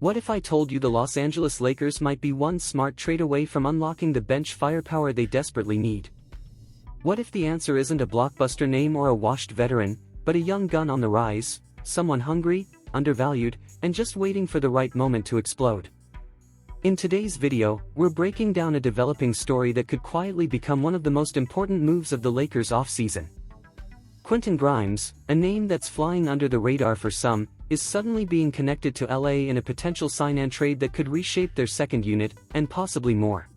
What if I told you the Los Angeles Lakers might be one smart trade away from unlocking the bench firepower they desperately need? What if the answer isn't a blockbuster name or a washed veteran, but a young gun on the rise, someone hungry, undervalued, and just waiting for the right moment to explode? In today's video, we're breaking down a developing story that could quietly become one of the most important moves of the Lakers offseason. Quentin Grimes, a name that's flying under the radar for some, is suddenly being connected to LA in a potential sign-and trade that could reshape their second unit, and possibly more.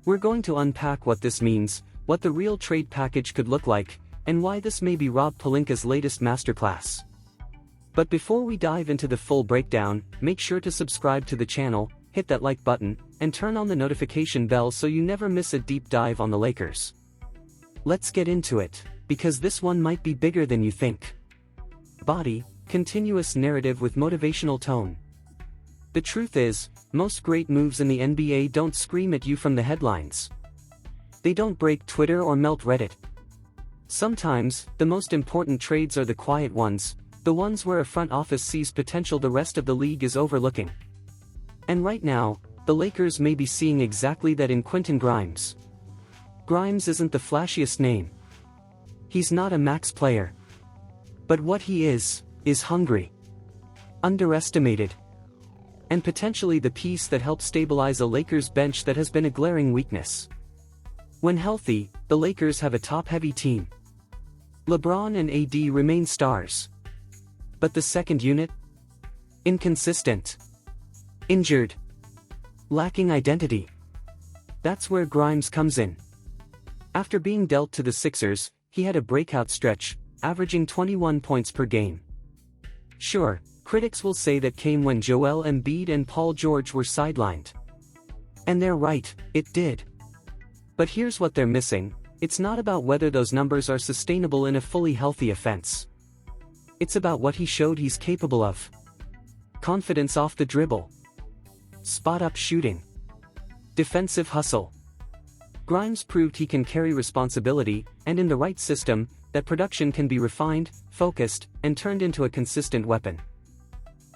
We're going to unpack what this means, what the real trade package could look like, and why this may be Rob Pelinka's latest masterclass. But before we dive into the full breakdown, make sure to subscribe to the channel, hit that like button, and turn on the notification bell so you never miss a deep dive on the Lakers. Let's get into it, because this one might be bigger than you think. Body, continuous narrative with motivational tone. The truth is, most great moves in the NBA don't scream at you from the headlines. They don't break Twitter or melt Reddit. Sometimes, the most important trades are the quiet ones, the ones where a front office sees potential the rest of the league is overlooking. And right now, the Lakers may be seeing exactly that in Quentin Grimes. Grimes isn't the flashiest name. He's not a max player. But what he is hungry, underestimated, and potentially the piece that helps stabilize a Lakers bench that has been a glaring weakness. When healthy, the Lakers have a top-heavy team. LeBron and AD remain stars. But the second unit? Inconsistent. Injured. Lacking identity. That's where Grimes comes in. After being dealt to the Sixers, he had a breakout stretch, averaging 21 points per game. Sure, critics will say that came when Joel Embiid and Paul George were sidelined. And they're right, it did. But here's what they're missing: it's not about whether those numbers are sustainable in a fully healthy offense. It's about what he showed he's capable of. Confidence off the dribble. Spot-up shooting. Defensive hustle. Grimes proved he can carry responsibility, and in the right system, that production can be refined, focused, and turned into a consistent weapon.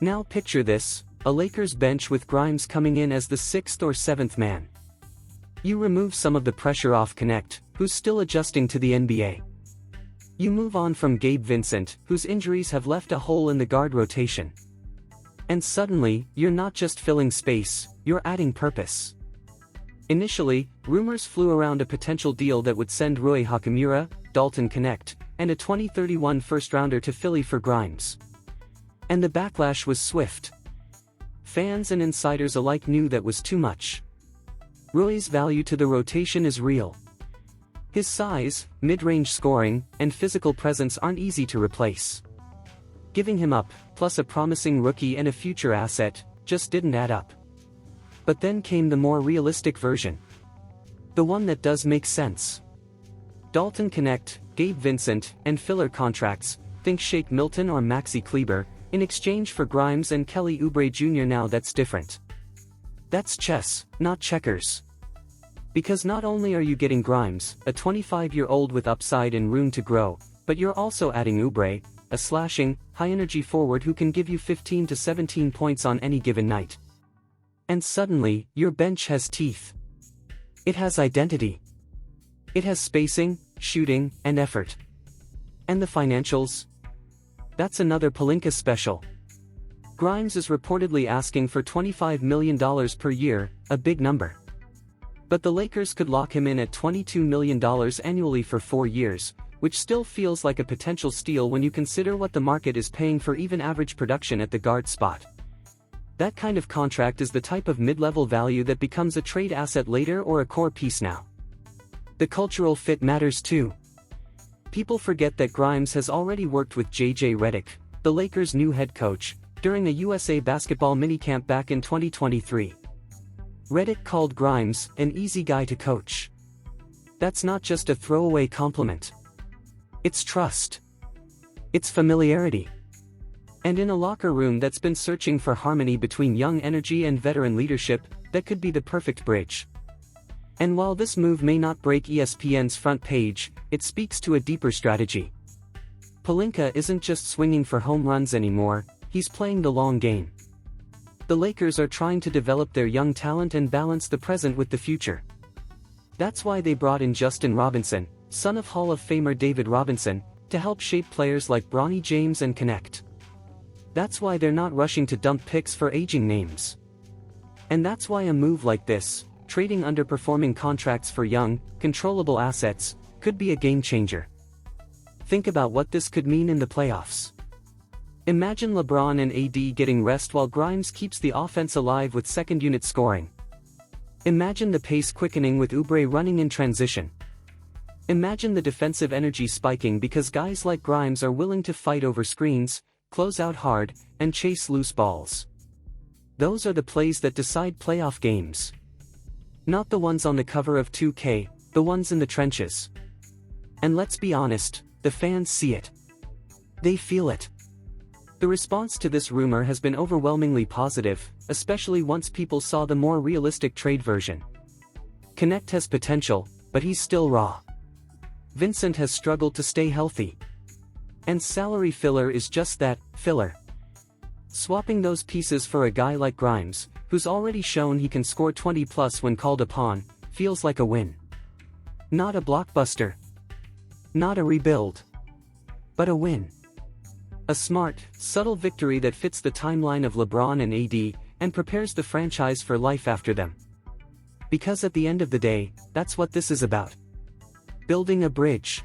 Now picture this: a Lakers bench with Grimes coming in as the 6th or 7th man. You remove some of the pressure off Connect, who's still adjusting to the NBA. You move on from Gabe Vincent, whose injuries have left a hole in the guard rotation. And suddenly, you're not just filling space, you're adding purpose. Initially, rumors flew around a potential deal that would send Rui Hachimura, Dalton Connect, and a 2031 first-rounder to Philly for Grimes. And the backlash was swift. Fans and insiders alike knew that was too much. Rui's value to the rotation is real. His size, mid-range scoring, and physical presence aren't easy to replace. Giving him up, plus a promising rookie and a future asset, just didn't add up. But then came the more realistic version. The one that does make sense. Dalton Connect, Gabe Vincent, and filler contracts, think Shake Milton or Maxi Kleber, in exchange for Grimes and Kelly Oubre Jr. Now that's different. That's chess, not checkers. Because not only are you getting Grimes, a 25-year-old with upside and room to grow, but you're also adding Oubre, a slashing, high-energy forward who can give you 15 to 17 points on any given night. And suddenly, your bench has teeth. It has identity. It has spacing, shooting, and effort. And the financials? That's another Pelinka special. Grimes is reportedly asking for $25 million per year, a big number. But the Lakers could lock him in at $22 million annually for 4 years, which still feels like a potential steal when you consider what the market is paying for even average production at the guard spot. That kind of contract is the type of mid-level value that becomes a trade asset later or a core piece now. The cultural fit matters too. People forget that Grimes has already worked with J.J. Redick, the Lakers' new head coach, during a USA basketball minicamp back in 2023. Redick called Grimes an easy guy to coach. That's not just a throwaway compliment. It's trust. It's familiarity. And in a locker room that's been searching for harmony between young energy and veteran leadership, that could be the perfect bridge. And while this move may not break ESPN's front page, it speaks to a deeper strategy. Pelinka isn't just swinging for home runs anymore, He's playing the long game. The Lakers are trying to develop their young talent and balance the present with the future. That's why they brought in Justin Robinson, son of Hall of Famer David Robinson, to help shape players like Bronny James and connect. That's why they're not rushing to dump picks for aging names. And that's why a move like this, trading underperforming contracts for young, controllable assets, could be a game changer. Think about what this could mean in the playoffs. Imagine LeBron and AD getting rest while Grimes keeps the offense alive with second-unit scoring. Imagine the pace quickening with Oubre running in transition. Imagine the defensive energy spiking because guys like Grimes are willing to fight over screens, close out hard, and chase loose balls. Those are the plays that decide playoff games. Not the ones on the cover of 2K, the ones in the trenches. And let's be honest, the fans see it. They feel it. The response to this rumor has been overwhelmingly positive, especially once people saw the more realistic trade version. Connect has potential, but he's still raw. Vincent has struggled to stay healthy. And salary filler is just that, filler. Swapping those pieces for a guy like Grimes, who's already shown he can score 20+ when called upon, feels like a win. Not a blockbuster. Not a rebuild. But a win. A smart, subtle victory that fits the timeline of LeBron and AD, and prepares the franchise for life after them. Because at the end of the day, that's what this is about. Building a bridge.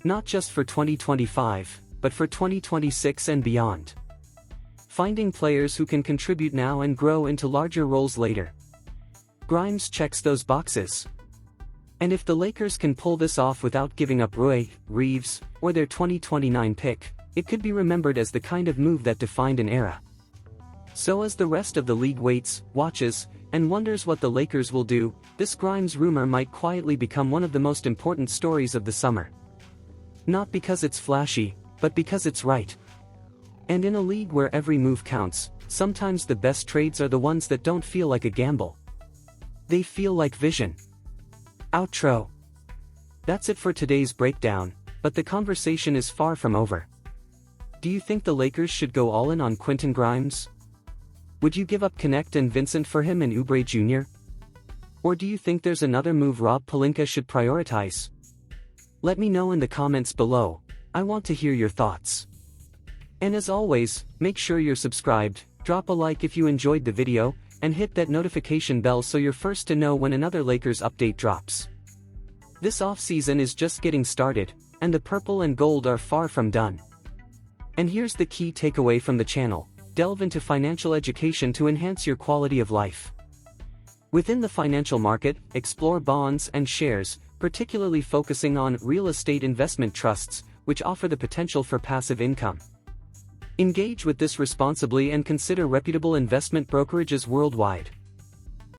Not just for 2025, but for 2026 and beyond. Finding players who can contribute now and grow into larger roles later. Grimes checks those boxes. And if the Lakers can pull this off without giving up Roy, Reeves, or their 2029 pick, it could be remembered as the kind of move that defined an era. So as the rest of the league waits, watches, and wonders what the Lakers will do, this Grimes rumor might quietly become one of the most important stories of the summer. Not because it's flashy, but because it's right. And in a league where every move counts, sometimes the best trades are the ones that don't feel like a gamble. They feel like vision. Outro. That's it for today's breakdown, but the conversation is far from over. Do you think the Lakers should go all in on Quentin Grimes? Would you give up Connect and Vincent for him and Oubre Jr.? Or do you think there's another move Rob Pelinka should prioritize? Let me know in the comments below. I want to hear your thoughts. And as always, make sure you're subscribed, drop a like if you enjoyed the video, and hit that notification bell so you're first to know when another Lakers update drops. This offseason is just getting started, and the purple and gold are far from done. And here's the key takeaway from the channel: delve into financial education to enhance your quality of life. Within the financial market, explore bonds and shares, particularly focusing on real estate investment trusts, which offer the potential for passive income. Engage with this responsibly and consider reputable investment brokerages worldwide.